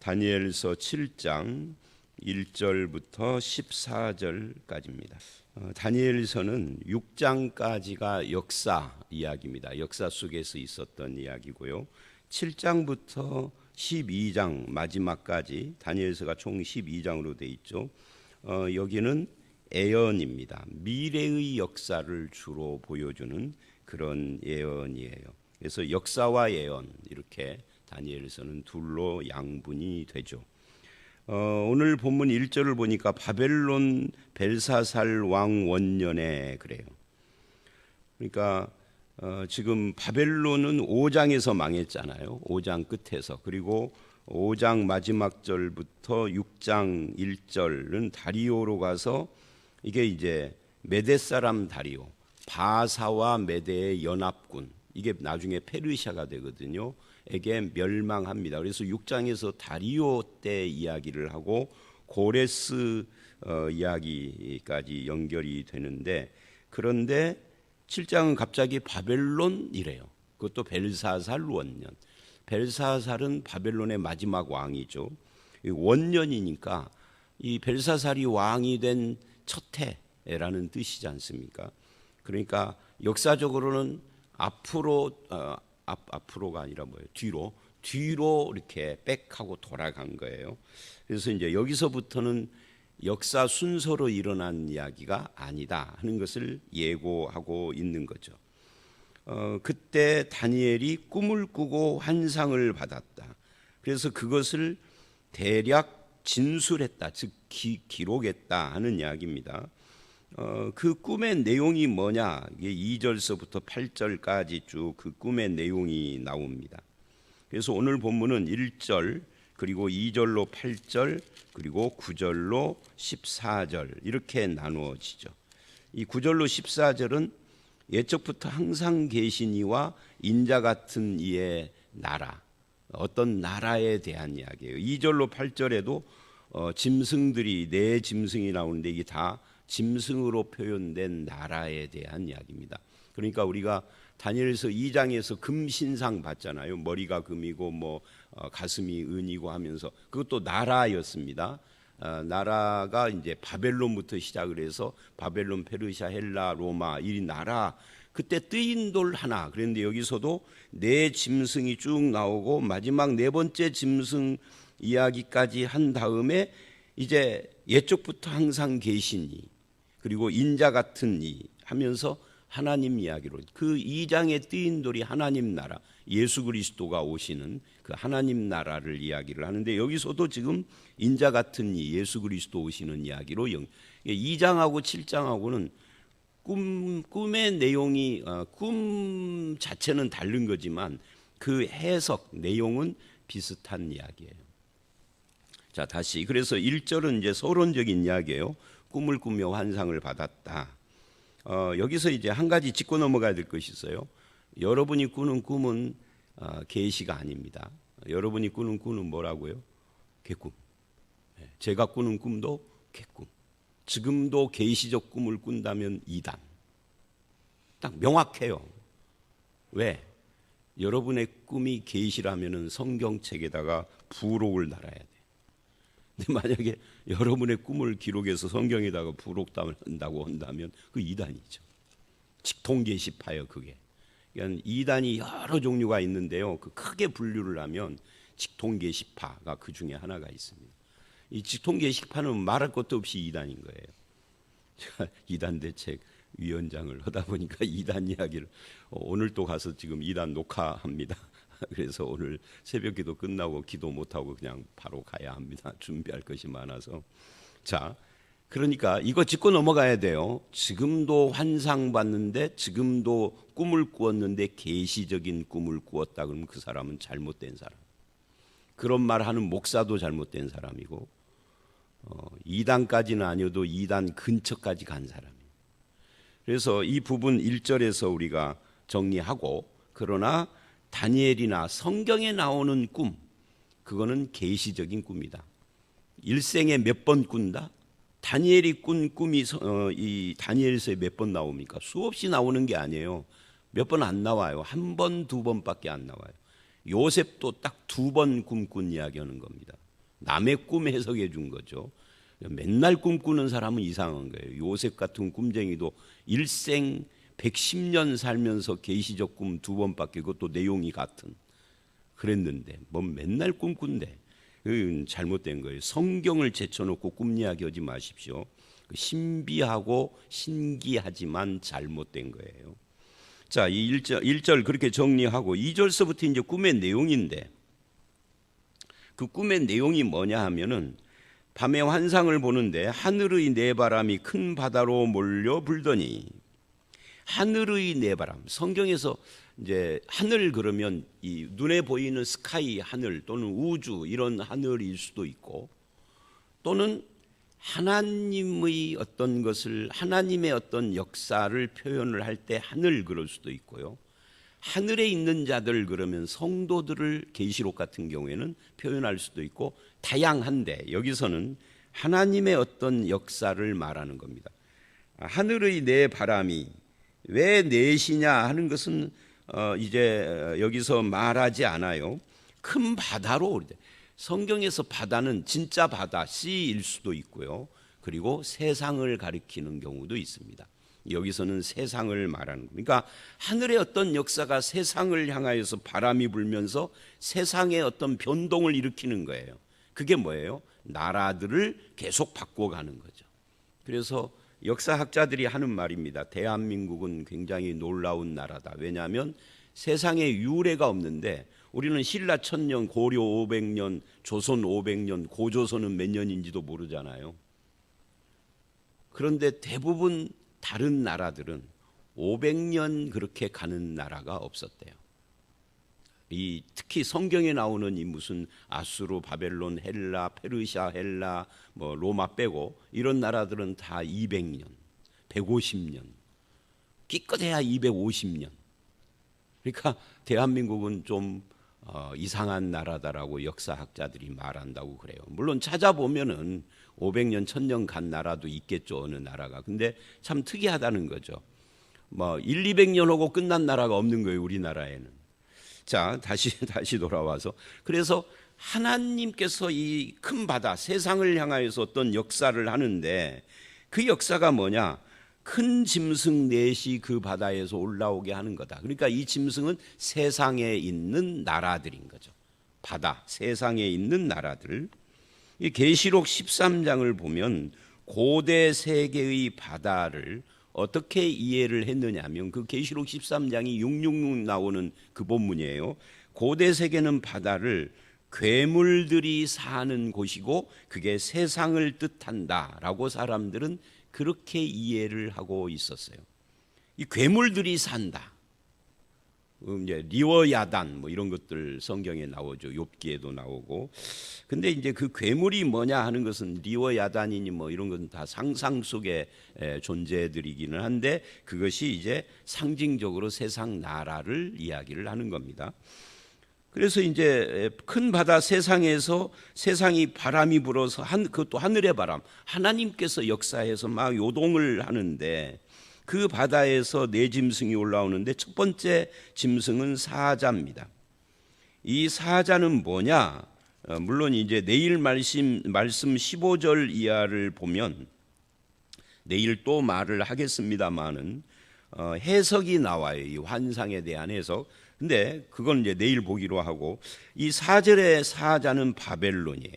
다니엘서 7장 1절부터 14절까지입니다. 다니엘서는 6장까지가 역사 이야기입니다. 역사 속에서 있었던 이야기고요. 7장부터 12장 마지막까지 다니엘서가 총 12장으로 되어 있죠. 여기는 예언입니다. 미래의 역사를 주로 보여주는 그런 예언이에요. 그래서 역사와 예언 이렇게 다니엘서는 둘로 양분이 되죠. 오늘 본문 1절을 보니까 바벨론 벨사살 왕 원년에 그래요. 그러니까 지금 바벨론은 5장에서 망했잖아요. 5장 끝에서. 그리고 5장 마지막 절부터 6장 1절은 다리오로 가서 이게 이제 메데 사람 다리오, 바사와 메데의 연합군, 이게 나중에 페르시아가 되거든요. 에게 멸망합니다. 그래서 6장에서 다리오 때 이야기를 하고 고레스 이야기까지 연결이 되는데, 그런데 7장은 갑자기 바벨론이래요. 그것도 벨사살 원년. 벨사살은 바벨론의 마지막 왕이죠. 원년이니까 이 벨사살이 왕이 된 첫 해라는 뜻이지 않습니까? 그러니까 역사적으로는 앞으로가 아니라 뭐예요? 뒤로 이렇게 백하고 돌아간 거예요. 그래서 이제 여기서부터는 역사 순서로 일어난 이야기가 아니다 하는 것을 예고하고 있는 거죠. 그때 다니엘이 꿈을 꾸고 환상을 받았다. 그래서 그것을 대략 진술했다, 즉 기록했다 하는 이야기입니다. 그 꿈의 내용이 뭐냐? 이게 2절서부터 8절까지 쭉 그 꿈의 내용이 나옵니다. 그래서 오늘 본문은 1절, 그리고 2절로 8절, 그리고 9절로 14절 이렇게 나누어지죠. 이 9절로 14절은 예적부터 항상 계신 이와 인자 같은 이의 나라, 어떤 나라에 대한 이야기예요. 2절로 8절에도 짐승들이, 네 짐승이 나오는데 이게 다 짐승으로 표현된 나라에 대한 이야기입니다. 그러니까 우리가 다니엘서 2장에서 금신상 봤잖아요. 머리가 금이고 가슴이 은이고 하면서 그것도 나라였습니다. 나라가 이제 바벨론부터 시작을 해서 바벨론, 페르시아, 헬라, 로마 이 나라, 그때 뜨인 돌 하나. 그런데 여기서도 네 짐승이 쭉 나오고 마지막 네 번째 짐승 이야기까지 한 다음에 이제 옛적부터 항상 계시니 그리고 인자 같은 이 하면서 하나님 이야기로, 그 2장의 뜨인 돌이 하나님 나라, 예수 그리스도가 오시는 그 하나님 나라를 이야기를 하는데, 여기서도 지금 인자 같은 이 예수 그리스도 오시는 이야기로 2장하고 7장하고는 꿈의 내용이 꿈 자체는 다른 거지만 그 해석 내용은 비슷한 이야기예요. 자, 다시, 그래서 1절은 이제 서론적인 이야기예요. 꿈을 꾸며 환상을 받았다. 여기서 이제 한 가지 짚고 넘어가야 될 것이 있어요. 여러분이 꾸는 꿈은 계시가 아닙니다. 여러분이 꾸는 꿈은 뭐라고요? 개꿈. 제가 꾸는 꿈도 개꿈. 지금도 계시적 꿈을 꾼다면 이단. 딱 명확해요. 왜? 여러분의 꿈이 계시라면은 성경책에다가 부록을 달아야 돼. 근데 만약에 여러분의 꿈을 기록해서 성경에다가 부록한다고 한다면 그 이단이죠. 직통계시파예요, 그게. 그러니까 이단이 여러 종류가 있는데요. 그 크게 분류를 하면 직통계시파가 그 중에 하나가 있습니다. 이 직통계시파는 말할 것도 없이 이단인 거예요. 제가 이단 대책 위원장을 하다 보니까 이단 이야기를 오늘 또 가서 지금 이단 녹화합니다. 그래서 오늘 새벽기도 끝나고 기도 못하고 그냥 바로 가야 합니다. 준비할 것이 많아서. 자, 그러니까 이거 짚고 넘어가야 돼요. 지금도 환상 봤는데, 지금도 꿈을 꾸었는데 계시적인 꿈을 꾸었다 그러면 그 사람은 잘못된 사람. 그런 말 하는 목사도 잘못된 사람이고, 2단까지는 아니어도 2단 근처까지 간 사람이에요. 그래서 이 부분 1절에서 우리가 정리하고, 그러나 다니엘이나 성경에 나오는 꿈, 그거는 계시적인 꿈이다. 일생에 몇 번 꾼다? 다니엘이 꾼 꿈이 이 다니엘서에 몇 번 나옵니까? 수없이 나오는 게 아니에요. 몇 번 안 나와요. 한 번, 두 번밖에 안 나와요. 요셉도 딱 2번 꿈꾼 이야기하는 겁니다. 남의 꿈 해석해 준 거죠. 맨날 꿈꾸는 사람은 이상한 거예요. 요셉 같은 꿈쟁이도 일생 110년 살면서 계시적 꿈 2번밖에, 그것도 내용이 같은 그랬는데 뭐 맨날 꿈꾼대. 그건 잘못된 거예요. 성경을 제쳐놓고 꿈 이야기 하지 마십시오. 신비하고 신기하지만 잘못된 거예요. 자, 이 1절 그렇게 정리하고 2절서부터 이제 꿈의 내용인데, 그 꿈의 내용이 뭐냐 하면은 밤에 환상을 보는데 하늘의 내바람이 큰 바다로 몰려 불더니, 하늘의 내바람, 성경에서 이제 하늘 그러면 이 눈에 보이는 스카이 하늘 또는 우주 이런 하늘일 수도 있고, 또는 하나님의 어떤 것을, 하나님의 어떤 역사를 표현을 할 때 하늘 그럴 수도 있고요. 하늘에 있는 자들 그러면 성도들을 계시록 같은 경우에는 표현할 수도 있고, 다양한데 여기서는 하나님의 어떤 역사를 말하는 겁니다. 하늘의 내 바람이 왜 내시냐 하는 것은 이제 여기서 말하지 않아요. 큰 바다로, 성경에서 바다는 진짜 바다 C일 수도 있고요. 그리고 세상을 가리키는 경우도 있습니다. 여기서는 세상을 말하는 겁니다. 그러니까 하늘의 어떤 역사가 세상을 향하여서 바람이 불면서 세상의 어떤 변동을 일으키는 거예요. 그게 뭐예요? 나라들을 계속 바꿔가는 거죠. 그래서 역사학자들이 하는 말입니다. 대한민국은 굉장히 놀라운 나라다. 왜냐하면 세상에 유례가 없는데, 우리는 신라 1000년, 고려 500년, 조선 500년, 고조선은 몇 년인지도 모르잖아요. 그런데 대부분 다른 나라들은 500년 그렇게 가는 나라가 없었대요. 특히 성경에 나오는 이 무슨 아수르, 바벨론, 헬라, 페르시아, 헬라, 뭐 로마 빼고 이런 나라들은 다 200년, 150년, 기껏해야 250년. 그러니까 대한민국은 좀 이상한 나라다라고 역사학자들이 말한다고 그래요. 물론 찾아보면은 500년, 1000년 간 나라도 있겠죠, 어느 나라가. 근데 참 특이하다는 거죠. 뭐 1, 200년 하고 끝난 나라가 없는 거예요, 우리나라에는. 자, 다시 돌아와서, 그래서 하나님께서 이 큰 바다, 세상을 향하여서 어떤 역사를 하는데, 그 역사가 뭐냐? 큰 짐승 넷이 그 바다에서 올라오게 하는 거다. 그러니까 이 짐승은 세상에 있는 나라들인 거죠. 바다, 세상에 있는 나라들. 이 계시록 13장을 보면 고대 세계의 바다를 어떻게 이해를 했느냐 하면, 그 계시록 13장이 666 나오는 그 본문이에요. 고대 세계는 바다를 괴물들이 사는 곳이고 그게 세상을 뜻한다라고 사람들은 그렇게 이해를 하고 있었어요. 이 괴물들이 산다. 이제 리워야단 뭐 이런 것들 성경에 나오죠. 욥기에도 나오고. 근데 이제 그 괴물이 뭐냐 하는 것은 리워야단이니 뭐 이런 건 다 상상 속의 존재들이기는 한데, 그것이 이제 상징적으로 세상 나라를 이야기를 하는 겁니다. 그래서 이제 큰 바다 세상에서 세상이 바람이 불어서 그것도 하늘의 바람, 하나님께서 역사해서 막 요동을 하는데, 그 바다에서 네 짐승이 올라오는데 첫 번째 짐승은 사자입니다. 이 사자는 뭐냐? 물론 이제 내일 말씀 15절 이하를 보면 내일 또 말을 하겠습니다만은 해석이 나와요. 이 환상에 대한 해석. 근데 그건 이제 내일 보기로 하고, 이 4절의 사자는 바벨론이에요.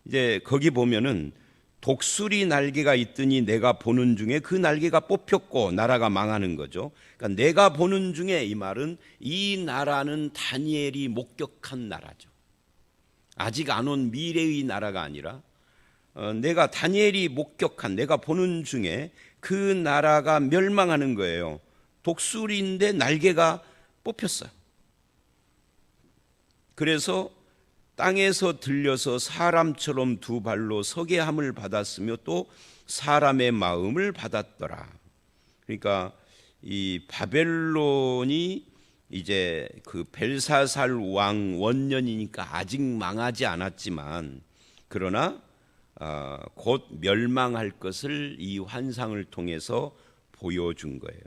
이제 거기 보면은 독수리 날개가 있더니 내가 보는 중에 그 날개가 뽑혔고 나라가 망하는 거죠. 그러니까 내가 보는 중에, 이 말은 이 나라는 다니엘이 목격한 나라죠. 아직 안 온 미래의 나라가 아니라 내가 다니엘이 목격한, 내가 보는 중에 그 나라가 멸망하는 거예요. 독수리인데 날개가 뽑혔어요. 그래서 땅에서 들려서 사람처럼 두 발로 서게 함을 받았으며 또 사람의 마음을 받았더라. 그러니까 이 바벨론이 이제 그 벨사살 왕 원년이니까 아직 망하지 않았지만, 그러나 곧 멸망할 것을 이 환상을 통해서 보여준 거예요.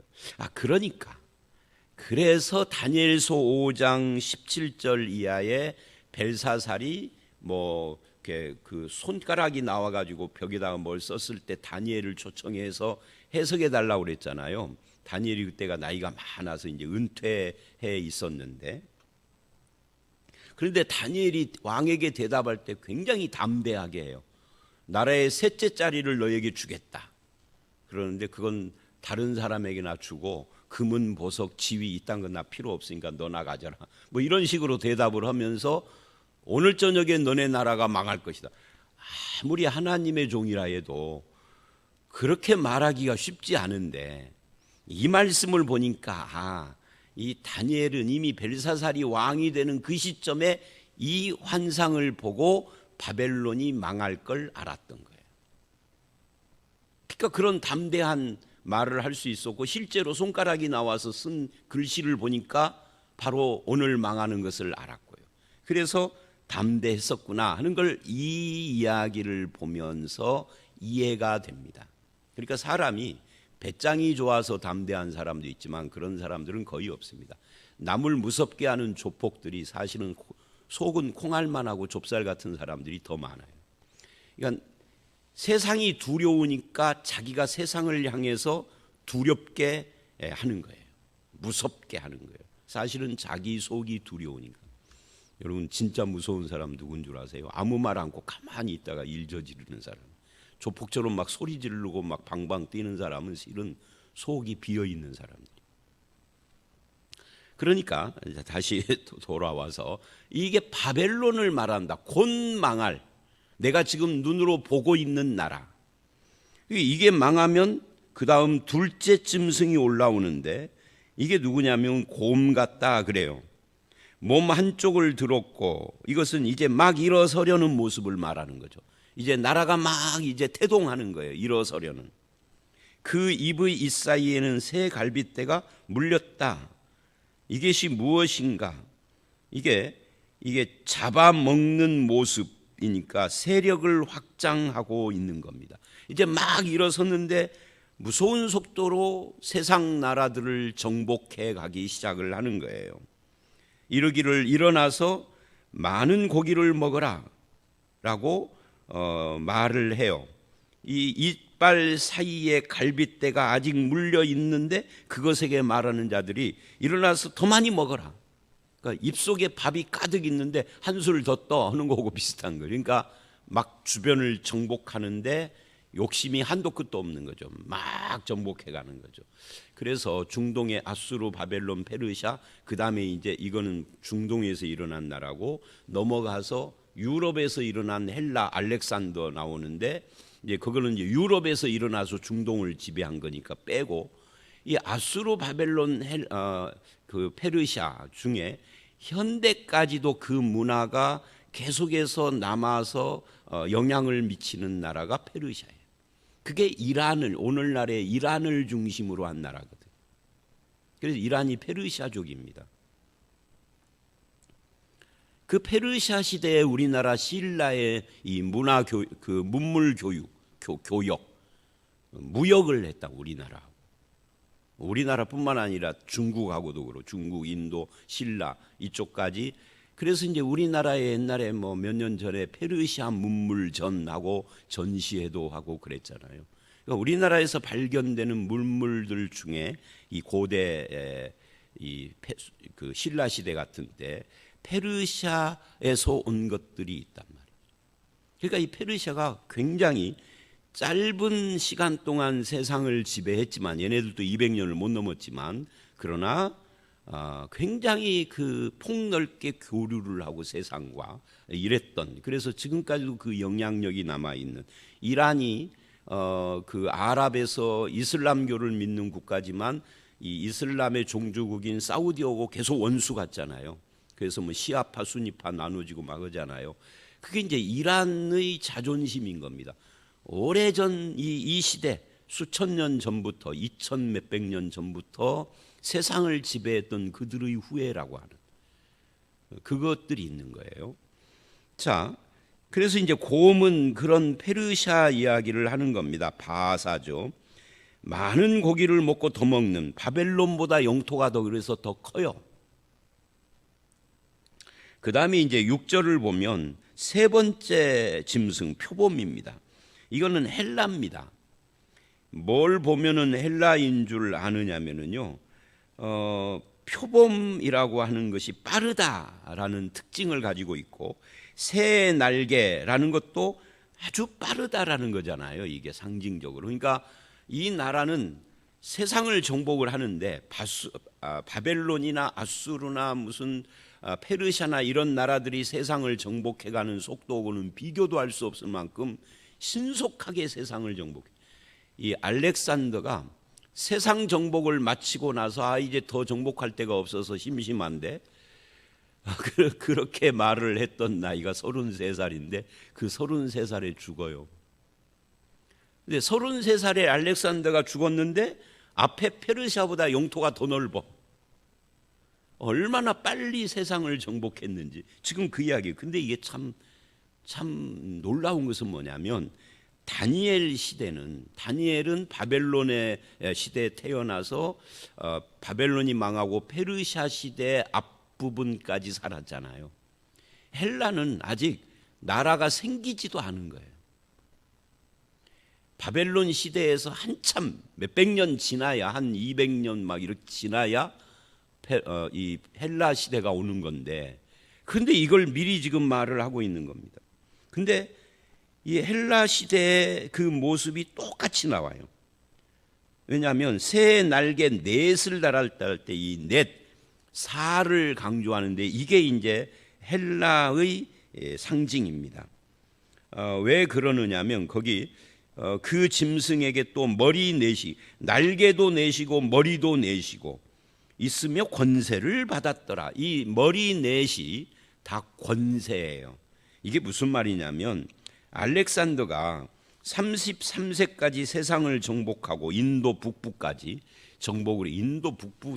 그래서 다니엘서 5장 17절 이하에 벨사살이 뭐 이렇게 그 손가락이 나와가지고 벽에다가 뭘 썼을 때 다니엘을 초청해서 해석해 달라고 그랬잖아요. 다니엘이 그때가 나이가 많아서 이제 은퇴해 있었는데, 그런데 다니엘이 왕에게 대답할 때 굉장히 담대하게 해요. 나라의 셋째 자리를 너에게 주겠다. 그러는데 그건 다른 사람에게나 주고 금은 보석 지위 이딴 건 나 필요 없으니까 너나 가져라. 뭐 이런 식으로 대답을 하면서 오늘 저녁에 너네 나라가 망할 것이다. 아무리 하나님의 종이라 해도 그렇게 말하기가 쉽지 않은데 이 말씀을 보니까 이 다니엘은 이미 벨사살이 왕이 되는 그 시점에 이 환상을 보고 바벨론이 망할 걸 알았던 거예요. 그러니까 그런 담대한 말을 할 수 있었고 실제로 손가락이 나와서 쓴 글씨를 보니까 바로 오늘 망하는 것을 알았고요. 그래서 담대했었구나 하는 걸 이 이야기를 보면서 이해가 됩니다. 그러니까 사람이 배짱이 좋아서 담대한 사람도 있지만 그런 사람들은 거의 없습니다. 남을 무섭게 하는 조폭들이 사실은 속은 콩알만 하고 좁쌀 같은 사람들이 더 많아요. 그러니까 세상이 두려우니까 자기가 세상을 향해서 두렵게 하는 거예요. 무섭게 하는 거예요. 사실은 자기 속이 두려우니까. 여러분 진짜 무서운 사람 누군 줄 아세요? 아무 말 않고 가만히 있다가 일 저지르는 사람. 조폭처럼 막 소리 지르고 막 방방 뛰는 사람은 실은 속이 비어 있는 사람들. 그러니까 다시 돌아와서 이게 바벨론을 말한다. 곧 망할, 내가 지금 눈으로 보고 있는 나라. 이게 망하면 그 다음 둘째 짐승이 올라오는데 이게 누구냐면 곰 같다 그래요. 몸 한쪽을 들었고 이것은 이제 막 일어서려는 모습을 말하는 거죠. 이제 나라가 막 이제 태동하는 거예요. 일어서려는. 그 입의 잇사이에는 새 갈빗대가 물렸다. 이것이 무엇인가? 이게 잡아먹는 모습이니까 세력을 확장하고 있는 겁니다. 이제 막 일어섰는데 무서운 속도로 세상 나라들을 정복해 가기 시작을 하는 거예요. 이르기를 일어나서 많은 고기를 먹어라 라고 말을 해요. 이 이빨 사이에 갈빗대가 아직 물려 있는데 그것에게 말하는 자들이 일어나서 더 많이 먹어라. 그러니까 입속에 밥이 가득 있는데 한술 더 떠 하는 거하고 비슷한 거예요. 그러니까 막 주변을 정복하는데 욕심이 한도 끝도 없는 거죠. 막 정복해 가는 거죠. 그래서 중동의 아수르, 바벨론, 페르시아, 그 다음에 이제 이거는 중동에서 일어난 나라고 넘어가서 유럽에서 일어난 헬라, 알렉산더 나오는데 이제 그거는 이제 유럽에서 일어나서 중동을 지배한 거니까 빼고 이 아수르, 바벨론, 그 페르시아 중에 현대까지도 그 문화가 계속해서 남아서 영향을 미치는 나라가 페르시아예요. 그게 이란을, 오늘날의 이란을 중심으로 한 나라거든. 그래서 이란이 페르시아족입니다. 그 페르시아 시대에 우리나라 신라의 이 문물 교육, 교역, 무역을 했다. 우리나라뿐만 아니라 중국하고도 그렇고 중국, 인도, 신라 이쪽까지. 그래서 이제 우리나라에 옛날에 뭐 몇 년 전에 페르시아 문물전하고 전시회도 하고 그랬잖아요. 그러니까 우리나라에서 발견되는 문물들 중에 이 고대 그 신라 시대 같은 때 페르시아에서 온 것들이 있단 말이에요. 그러니까 이 페르시아가 굉장히 짧은 시간 동안 세상을 지배했지만 얘네들도 200년을 못 넘었지만 그러나 굉장히 그 폭넓게 교류를 하고 세상과 이랬던, 그래서 지금까지도 그 영향력이 남아 있는 이란이 그 아랍에서 이슬람교를 믿는 국가지만 이 이슬람의 종주국인 사우디하고 계속 원수 같잖아요. 그래서 뭐 시아파 수니파 나눠지고 막 하잖아요. 그게 이제 이란의 자존심인 겁니다. 오래전 이 시대 수천 년 전부터 2000 몇백 년 전부터 세상을 지배했던 그들의 후예라고 하는 그것들이 있는 거예요. 자, 그래서 이제 곰은 그런 페르시아 이야기를 하는 겁니다. 바사죠. 많은 고기를 먹고 더 먹는, 바벨론보다 영토가 더 그래서 더 커요. 그 다음에 이제 6절을 보면 세 번째 짐승 표범입니다. 이거는 헬라입니다. 뭘 보면은 헬라인 줄 아느냐면은요, 표범이라고 하는 것이 빠르다라는 특징을 가지고 있고, 새 날개라는 것도 아주 빠르다라는 거잖아요. 이게 상징적으로. 그러니까 이 나라는 세상을 정복을 하는데 바벨론이나 아수르나 무슨 페르시아나 이런 나라들이 세상을 정복해가는 속도하고는 비교도 할 수 없을 만큼 신속하게 세상을 정복해. 이 알렉산더가 세상 정복을 마치고 나서 이제 더 정복할 데가 없어서 심심한데 그렇게 말을 했던 나이가 33살인데 그 33살에 죽어요. 근데 33살에 알렉산더가 죽었는데 앞에 페르시아보다 영토가 더 넓어. 얼마나 빨리 세상을 정복했는지 지금 그 이야기. 근데 이게 참 놀라운 것은 뭐냐면 다니엘은 바벨론의 시대에 태어나서 바벨론이 망하고 페르시아 시대 앞부분까지 살았잖아요. 헬라는 아직 나라가 생기지도 않은 거예요. 바벨론 시대에서 한참 몇백 년 지나야, 한 200년 막 이렇게 지나야 이 헬라 시대가 오는 건데, 그런데 이걸 미리 지금 말을 하고 있는 겁니다. 근데 이 헬라 시대의 그 모습이 똑같이 나와요. 왜냐하면 새 날개 넷을 달할 때 이 넷, 사를 강조하는데 이게 이제 헬라의 상징입니다. 왜 그러느냐면 거기 그 짐승에게 또 머리 넷이, 날개도 넷이고 머리도 넷이고 있으며 권세를 받았더라. 이 머리 넷이 다 권세예요. 이게 무슨 말이냐면 알렉산더가 33세까지 세상을 정복하고 인도 북부까지 정복을, 인도 북부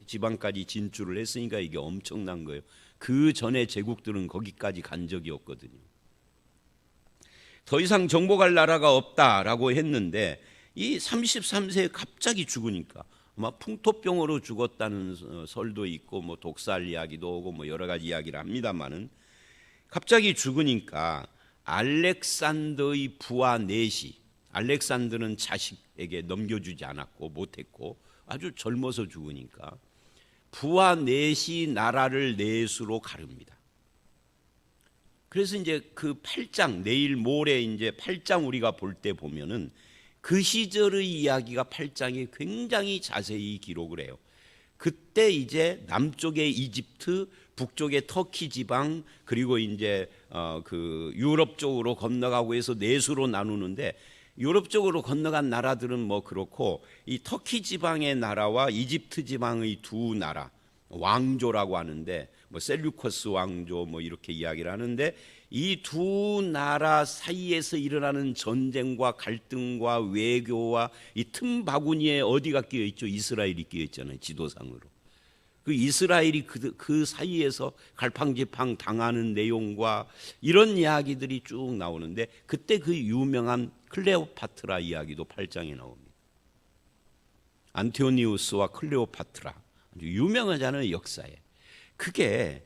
지방까지 진출을 했으니까 이게 엄청난 거예요. 그 전에 제국들은 거기까지 간 적이 없거든요. 더 이상 정복할 나라가 없다라고 했는데 이 33세에 갑자기 죽으니까 아마 풍토병으로 죽었다는 설도 있고 뭐 독살 이야기도 오고 뭐 여러 가지 이야기를 합니다만은 갑자기 죽으니까 알렉산더의 부하 넷이, 알렉산더는 자식에게 넘겨주지 않았고 못했고 아주 젊어서 죽으니까 부하 넷이 나라를 넷으로 가릅니다. 그래서 이제 그 8장, 내일 모레 이제 8장 우리가 볼 때 보면은 그 시절의 이야기가 8장에 굉장히 자세히 기록을 해요. 그때 이제 남쪽의 이집트, 북쪽의 터키 지방, 그리고 이제 그 유럽 쪽으로 건너가고 해서 넷으로 나누는데, 유럽 쪽으로 건너간 나라들은 뭐 그렇고 이 터키 지방의 나라와 이집트 지방의 두 나라, 왕조라고 하는데 뭐 셀류커스 왕조 뭐 이렇게 이야기를 하는데, 이 두 나라 사이에서 일어나는 전쟁과 갈등과 외교와 이 틈바구니에 어디가 끼어 있죠? 이스라엘이 끼어 있잖아요. 지도상으로. 그 이스라엘이 그 사이에서 갈팡질팡 당하는 내용과 이런 이야기들이 쭉 나오는데, 그때 그 유명한 클레오파트라 이야기도 8장에 나옵니다. 안티오니우스와 클레오파트라 아주 유명하잖아요, 역사에. 그게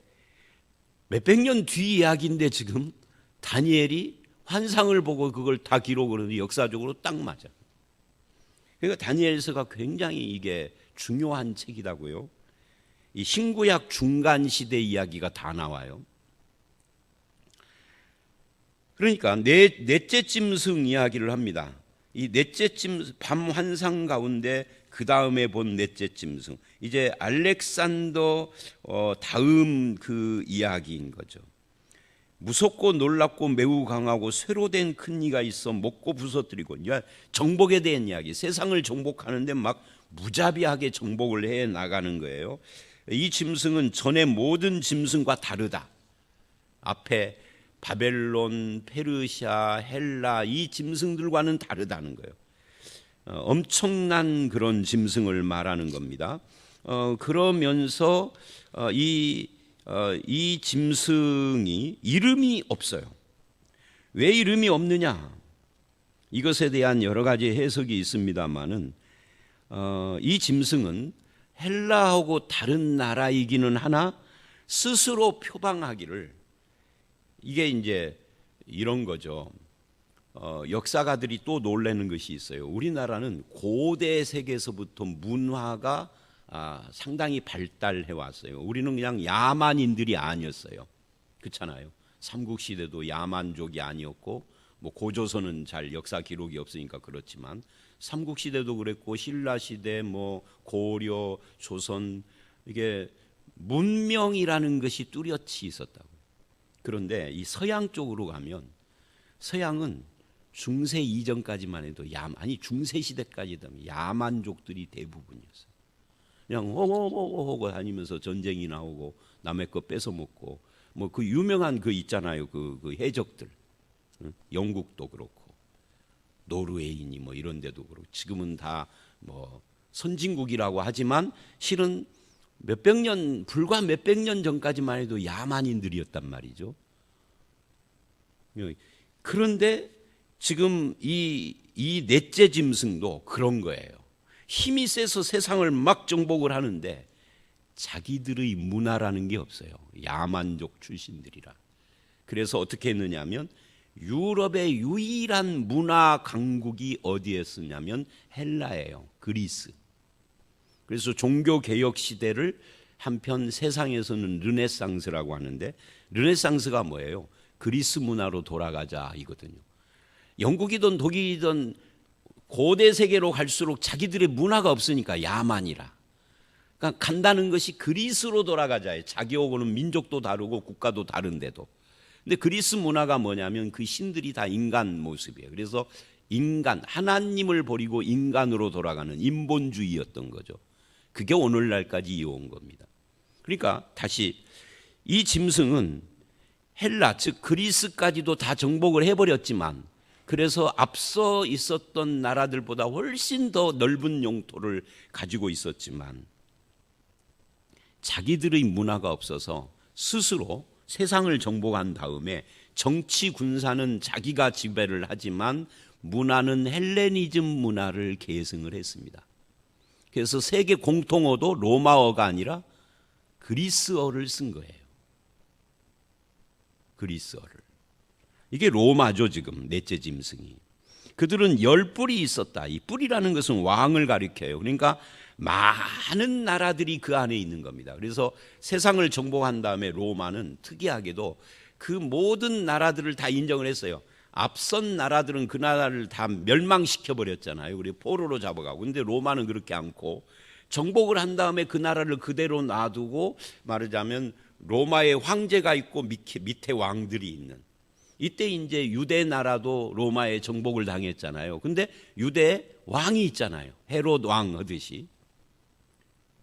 몇백 년 뒤 이야기인데 지금 다니엘이 환상을 보고 그걸 다 기록을 하는데 역사적으로 딱 맞아. 그러니까 다니엘서가 굉장히 이게 중요한 책이라고요. 이 신구약 중간 시대 이야기가 다 나와요. 그러니까 넷째 짐승 이야기를 합니다. 이 넷째 짐승, 밤 환상 가운데 그 다음에 본 넷째 짐승, 이제 알렉산더 다음 그 이야기인 거죠. 무섭고 놀랍고 매우 강하고 쇠로 된 큰 이가 있어 먹고 부서뜨리고, 정복에 대한 이야기, 세상을 정복하는데 막 무자비하게 정복을 해 나가는 거예요. 이 짐승은 전의 모든 짐승과 다르다. 앞에 바벨론, 페르시아, 헬라 이 짐승들과는 다르다는 거예요. 엄청난 그런 짐승을 말하는 겁니다. 그러면서 이 짐승이 이름이 없어요. 왜 이름이 없느냐? 이것에 대한 여러 가지 해석이 있습니다만은 이 짐승은 헬라하고 다른 나라이기는 하나 스스로 표방하기를 이게 이제 이런 거죠. 역사가들이 또 놀라는 것이 있어요. 우리나라는 고대 세계에서부터 문화가 상당히 발달해 왔어요. 우리는 그냥 야만인들이 아니었어요. 그렇잖아요. 삼국시대도 야만족이 아니었고, 뭐 고조선은 잘 역사 기록이 없으니까 그렇지만 삼국시대도 그랬고, 신라시대, 뭐 고려, 조선, 이게 문명이라는 것이 뚜렷이 있었다고. 그런데 이 서양 쪽으로 가면, 서양은 중세 이전까지만 해도 아니 중세 시대까지도 야만족들이 대부분이었어요. 그냥 호호호호 다니면서 전쟁이 나오고 남의 거 뺏어 먹고, 뭐 그 유명한 그 있잖아요. 그 해적들, 영국도 그렇고 노르웨이니 뭐 이런 데도 그렇고, 지금은 다 뭐 선진국이라고 하지만 실은 불과 몇백 년 전까지만 해도 야만인들이었단 말이죠. 그런데 지금 이 넷째 짐승도 그런 거예요. 힘이 세서 세상을 막 정복을 하는데 자기들의 문화라는 게 없어요. 야만족 출신들이라. 그래서 어떻게 했느냐면, 유럽의 유일한 문화 강국이 어디였었냐면 헬라예요. 그리스. 그래서 종교 개혁 시대를 한편 세상에서는 르네상스라고 하는데, 르네상스가 뭐예요? 그리스 문화로 돌아가자 이거든요. 영국이든 독일이든 고대 세계로 갈수록 자기들의 문화가 없으니까 야만이라. 그러니까 간다는 것이 그리스로 돌아가자예요. 자기하고는 민족도 다르고 국가도 다른데도. 근데 그리스 문화가 뭐냐면 그 신들이 다 인간 모습이에요. 그래서 인간, 하나님을 버리고 인간으로 돌아가는 인본주의였던 거죠. 그게 오늘날까지 이어온 겁니다. 그러니까 다시 이 짐승은 헬라, 즉 그리스까지도 다 정복을 해버렸지만, 그래서 앞서 있었던 나라들보다 훨씬 더 넓은 영토를 가지고 있었지만 자기들의 문화가 없어서 스스로 세상을 정복한 다음에 정치 군사는 자기가 지배를 하지만 문화는 헬레니즘 문화를 계승을 했습니다. 그래서 세계 공통어도 로마어가 아니라 그리스어를 쓴 거예요. 그리스어를. 이게 로마죠. 지금 넷째 짐승이. 그들은 10뿔이 있었다. 이 뿔이라는 것은 왕을 가리켜요. 그러니까 많은 나라들이 그 안에 있는 겁니다. 그래서 세상을 정복한 다음에 로마는 특이하게도 그 모든 나라들을 다 인정을 했어요. 앞선 나라들은 그 나라를 다 멸망시켜 버렸잖아요. 그리고 포로로 잡아가고. 근데 로마는 그렇게 않고 정복을 한 다음에 그 나라를 그대로 놔두고, 말하자면 로마의 황제가 있고 밑에 왕들이 있는, 이때 이제 유대 나라도 로마에 정복을 당했잖아요. 근데 유대에 왕이 있잖아요. 헤롯 왕 하듯이.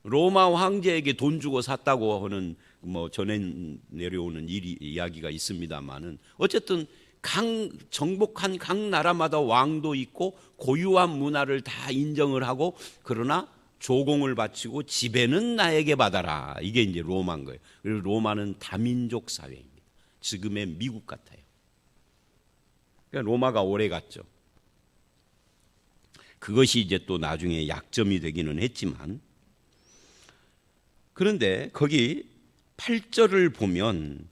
로마 황제에게 돈 주고 샀다고 하는 뭐 전해 내려오는 이야기가 있습니다만은, 어쨌든 정복한 각 나라마다 왕도 있고 고유한 문화를 다 인정을 하고, 그러나 조공을 바치고 지배는 나에게 받아라. 이게 이제 로마인 거예요. 그리고 로마는 다민족 사회입니다. 지금의 미국 같아요. 그러니까 로마가 오래 갔죠. 그것이 이제 또 나중에 약점이 되기는 했지만, 그런데 거기 8절을 보면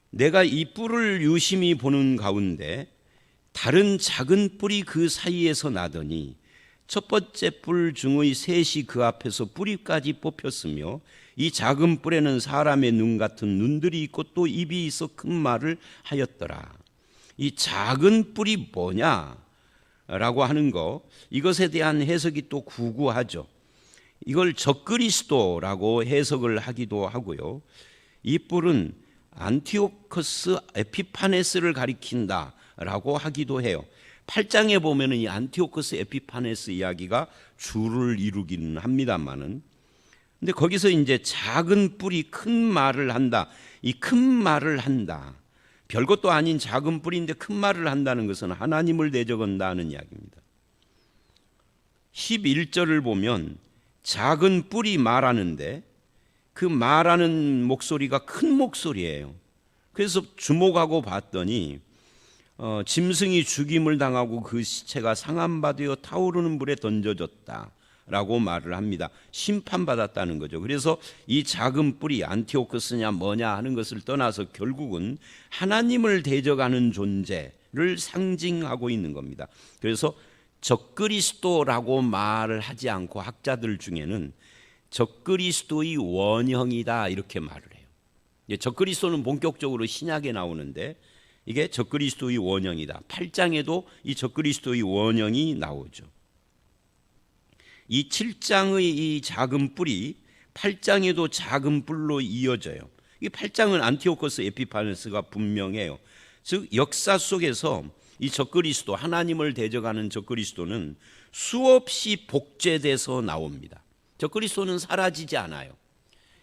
내가 이 뿔을 유심히 보는 가운데 다른 작은 뿔이 그 사이에서 나더니 첫 번째 뿔 중의 셋이 그 앞에서 뿌리까지 뽑혔으며 이 작은 뿔에는 사람의 눈 같은 눈들이 있고 또 입이 있어 큰 말을 하였더라. 이 작은 뿔이 뭐냐라고 하는 거, 이것에 대한 해석이 또 구구하죠. 이걸 적그리스도라고 해석을 하기도 하고요. 이 뿔은 안티오커스 에피파네스를 가리킨다라고 하기도 해요. 8장에 보면은 이 안티오커스 에피파네스 이야기가 주를 이루기는 합니다만은, 근데 거기서 이제 작은 뿔이 큰 말을 한다. 이 큰 말을 한다. 별것도 아닌 작은 뿔인데 큰 말을 한다는 것은 하나님을 대적한다는 이야기입니다. 11절을 보면 작은 뿔이 말하는데 그 말하는 목소리가 큰 목소리예요. 그래서 주목하고 봤더니 짐승이 죽임을 당하고 그 시체가 상함받아 타오르는 불에 던져졌다 라고 말을 합니다. 심판받았다는 거죠. 그래서 이 작은 뿔이 안티오코스냐 뭐냐 하는 것을 떠나서 결국은 하나님을 대적하는 존재를 상징하고 있는 겁니다. 그래서 적그리스도라고 말을 하지 않고 학자들 중에는 적그리스도의 원형이다 이렇게 말을 해요. 적그리스도는 본격적으로 신약에 나오는데 이게 적그리스도의 원형이다. 8장에도 이 적그리스도의 원형이 나오죠. 이 7장의 이 작은 뿔이 8장에도 작은 뿔로 이어져요. 이 8장은 안티오코스 에피파네스가 분명해요. 즉 역사 속에서 이 적그리스도, 하나님을 대적하는 적그리스도는 수없이 복제돼서 나옵니다. 적그리스도는 사라지지 않아요.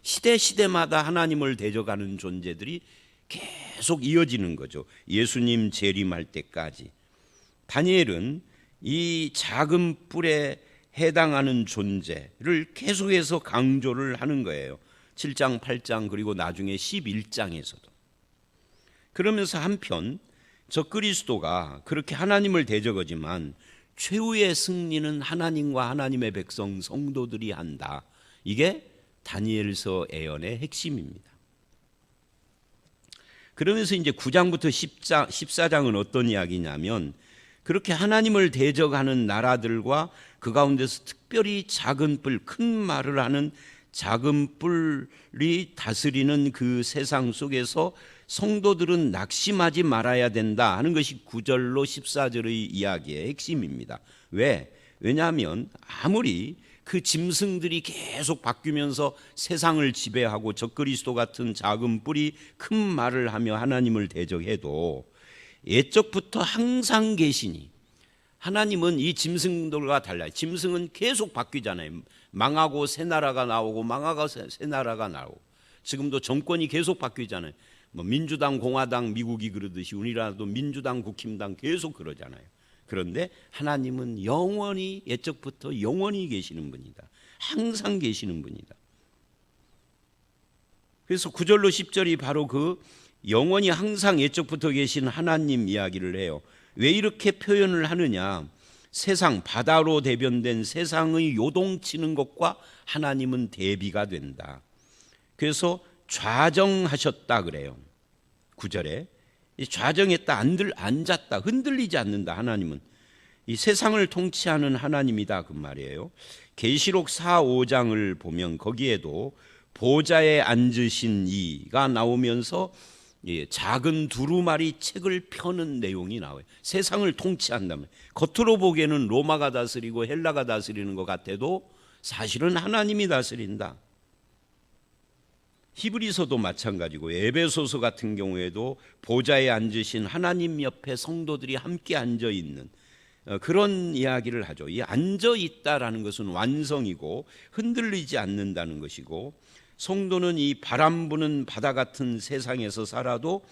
시대마다 하나님을 대적하는 존재들이 계속 이어지는 거죠. 예수님 재림할 때까지. 다니엘은 이 작은 뿔에 해당하는 존재를 계속해서 강조를 하는 거예요. 7장, 8장 그리고 나중에 11장에서도. 그러면서 한편 적그리스도가 그렇게 하나님을 대적하지만 최후의 승리는 하나님과 하나님의 백성 성도들이 한다. 이게 다니엘서 예언의 핵심입니다. 그러면서 이제 9장부터 14장은 어떤 이야기냐면 그렇게 하나님을 대적하는 나라들과 그 가운데서 특별히 작은 뿔, 큰 말을 하는 작은 뿔이 다스리는 그 세상 속에서 성도들은 낙심하지 말아야 된다 하는 것이 9절로 14절의 이야기의 핵심입니다. 왜냐하면 아무리 그 짐승들이 계속 바뀌면서 세상을 지배하고 적그리스도 같은 작은 뿔이 큰 말을 하며 하나님을 대적해도 옛적부터 항상 계시니 하나님은 이 짐승들과 달라요. 짐승은 계속 바뀌잖아요. 망하고 새 나라가 나오고 망하고 새 나라가 나오고 지금도 정권이 계속 바뀌잖아요. 뭐 민주당, 공화당, 미국이 그러듯이 우리나라도 민주당, 국힘당 계속 그러잖아요. 그런데 하나님은 영원히 옛적부터 영원히 계시는 분이다. 항상 계시는 분이다. 그래서 9절로 10절이 바로 그 영원히 항상 옛적부터 계신 하나님 이야기를 해요. 왜 이렇게 표현을 하느냐? 세상, 바다로 대변된 세상의 요동치는 것과 하나님은 대비가 된다. 그래서 좌정하셨다 그래요. 9절에 좌정했다, 앉았다, 흔들리지 않는다. 하나님은 이 세상을 통치하는 하나님이다 그 말이에요. 계시록 4, 5장을 보면 거기에도 보좌에 앉으신 이가 나오면서 작은 두루마리 책을 펴는 내용이 나와요. 세상을 통치한다면 겉으로 보기에는 로마가 다스리고 헬라가 다스리는 것 같아도 사실은 하나님이 다스린다. 히브리서도 마찬가지고 에베소서 같은 경우에도 보좌에 앉으신 하나님 옆에 성도들이 함께 앉아 있는 그런 이야기를 하죠. 이 앉아 있다라는 것은 완성이고 흔들리지 않는다는 것이고 성도는 이 바람 부는 바다 같은 세상에서 살아도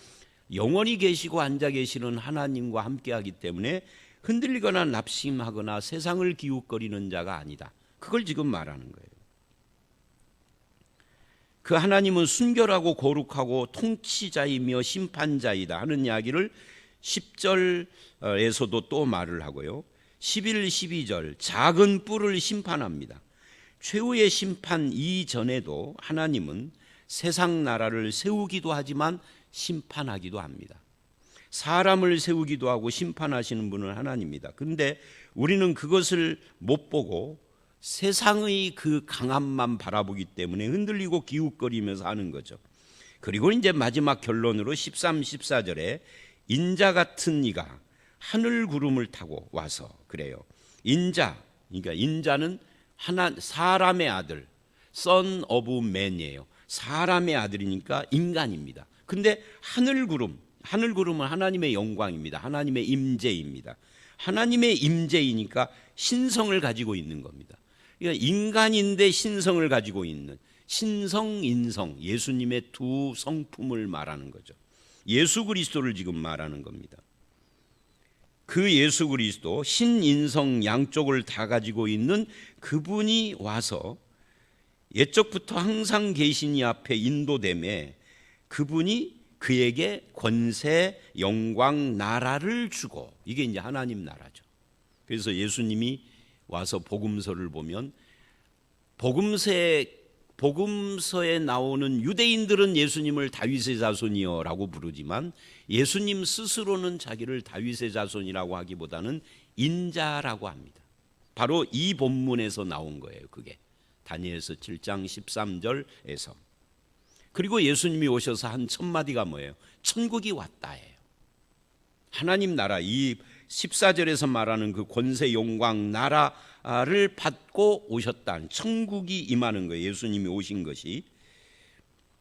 영원히 계시고 앉아 계시는 하나님과 함께하기 때문에 흔들리거나 낙심하거나 세상을 기웃거리는 자가 아니다. 그걸 지금 말하는 거예요. 그 하나님은 순결하고 거룩하고 통치자이며 심판자이다 하는 이야기를 10절에서도 또 말을 하고요. 11, 12절 작은 뿔을 심판합니다. 최후의 심판 이전에도 하나님은 세상 나라를 세우기도 하지만 심판하기도 합니다. 사람을 세우기도 하고 심판하시는 분은 하나님입니다. 그런데 우리는 그것을 못 보고 세상의 그 강함만 바라보기 때문에 흔들리고 기웃거리면서 하는 거죠. 그리고 이제 마지막 결론으로 13, 14절에 인자 같은 이가 하늘 구름을 타고 와서 그래요. 인자, 그러니까 인자는 사람의 아들, son of man이에요. 사람의 아들이니까 인간입니다. 근데 하늘구름은 하나님의 영광입니다. 하나님의 임재입니다. 하나님의 임재이니까 신성을 가지고 있는 겁니다. 그러니까 인간인데 신성을 가지고 있는 신성, 인성, 예수님의 두 성품을 말하는 거죠. 예수 그리스도를 지금 말하는 겁니다. 그 예수 그리스도 신인성 양쪽을 다 가지고 있는 그분이 와서 옛적부터 항상 계신 이 앞에 인도됨에 그분이 그에게 권세, 영광, 나라를 주고 이게 이제 하나님 나라죠. 그래서 예수님이 와서 복음서를 보면 복음서에 나오는 유대인들은 예수님을 다윗의 자손이여라고 부르지만 예수님 스스로는 자기를 다윗의 자손이라고 하기보다는 인자라고 합니다. 바로 이 본문에서 나온 거예요. 그게 다니엘서 7장 13절에서. 그리고 예수님이 오셔서 한 첫 마디가 뭐예요? 천국이 왔다예요. 하나님 나라, 이 14절에서 말하는 그 권세 영광 나라를 받고 오셨다는, 천국이 임하는 거예요. 예수님이 오신 것이.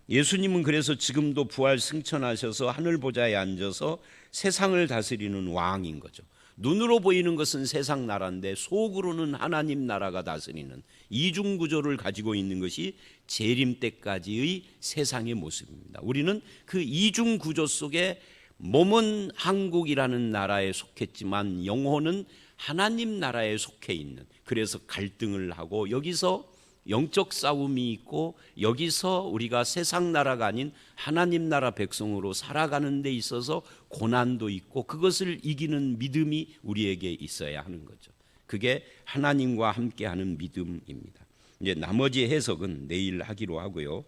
예수님은 그래서 지금도 부활 승천하셔서 하늘 보좌에 앉아서 세상을 다스리는 왕인 거죠. 눈으로 보이는 것은 세상 나라인데 속으로는 하나님 나라가 다스리는 이중 구조를 가지고 있는 것이 재림 때까지의 세상의 모습입니다. 우리는 그 이중 구조 속에 몸은 한국이라는 나라에 속했지만 영혼은 하나님 나라에 속해 있는, 그래서 갈등을 하고 여기서 영적 싸움이 있고 여기서 우리가 세상 나라가 아닌 하나님 나라 백성으로 살아가는 데 있어서 고난도 있고 그것을 이기는 믿음이 우리에게 있어야 하는 거죠. 그게 하나님과 함께하는 믿음입니다. 이제 나머지 해석은 내일 하기로 하고요.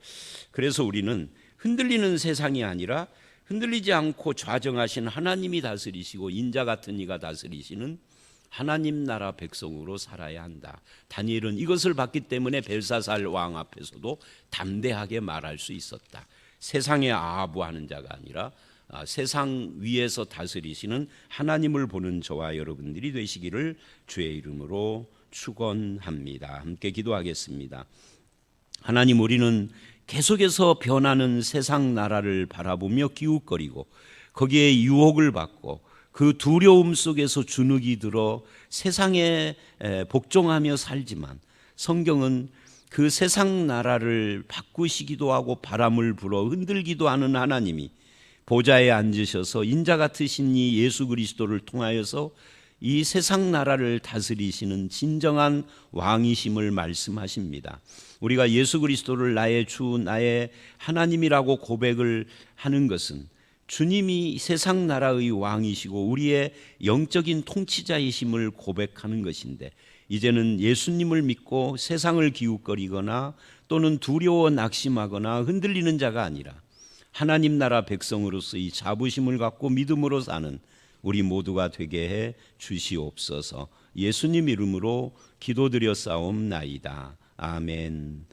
그래서 우리는 흔들리는 세상이 아니라 흔들리지 않고 좌정하신 하나님이 다스리시고 인자 같은 이가 다스리시는 하나님 나라 백성으로 살아야 한다. 다니엘은 이것을 봤기 때문에 벨사살 왕 앞에서도 담대하게 말할 수 있었다. 세상에 아부하는 자가 아니라 세상 위에서 다스리시는 하나님을 보는 저와 여러분들이 되시기를 주의 이름으로 축원합니다. 함께 기도하겠습니다. 하나님, 우리는 계속해서 변하는 세상 나라를 바라보며 기웃거리고 거기에 유혹을 받고 그 두려움 속에서 주눅이 들어 세상에 복종하며 살지만 성경은 그 세상 나라를 바꾸시기도 하고 바람을 불어 흔들기도 하는 하나님이 보좌에 앉으셔서 인자 같으신 이 예수 그리스도를 통하여서 이 세상 나라를 다스리시는 진정한 왕이심을 말씀하십니다. 우리가 예수 그리스도를 나의 주, 나의 하나님이라고 고백을 하는 것은 주님이 세상 나라의 왕이시고 우리의 영적인 통치자이심을 고백하는 것인데, 이제는 예수님을 믿고 세상을 기웃거리거나 또는 두려워 낙심하거나 흔들리는 자가 아니라 하나님 나라 백성으로서 이 자부심을 갖고 믿음으로 사는 우리 모두가 되게 해 주시옵소서. 예수님 이름으로 기도드렸사옵나이다. 아멘.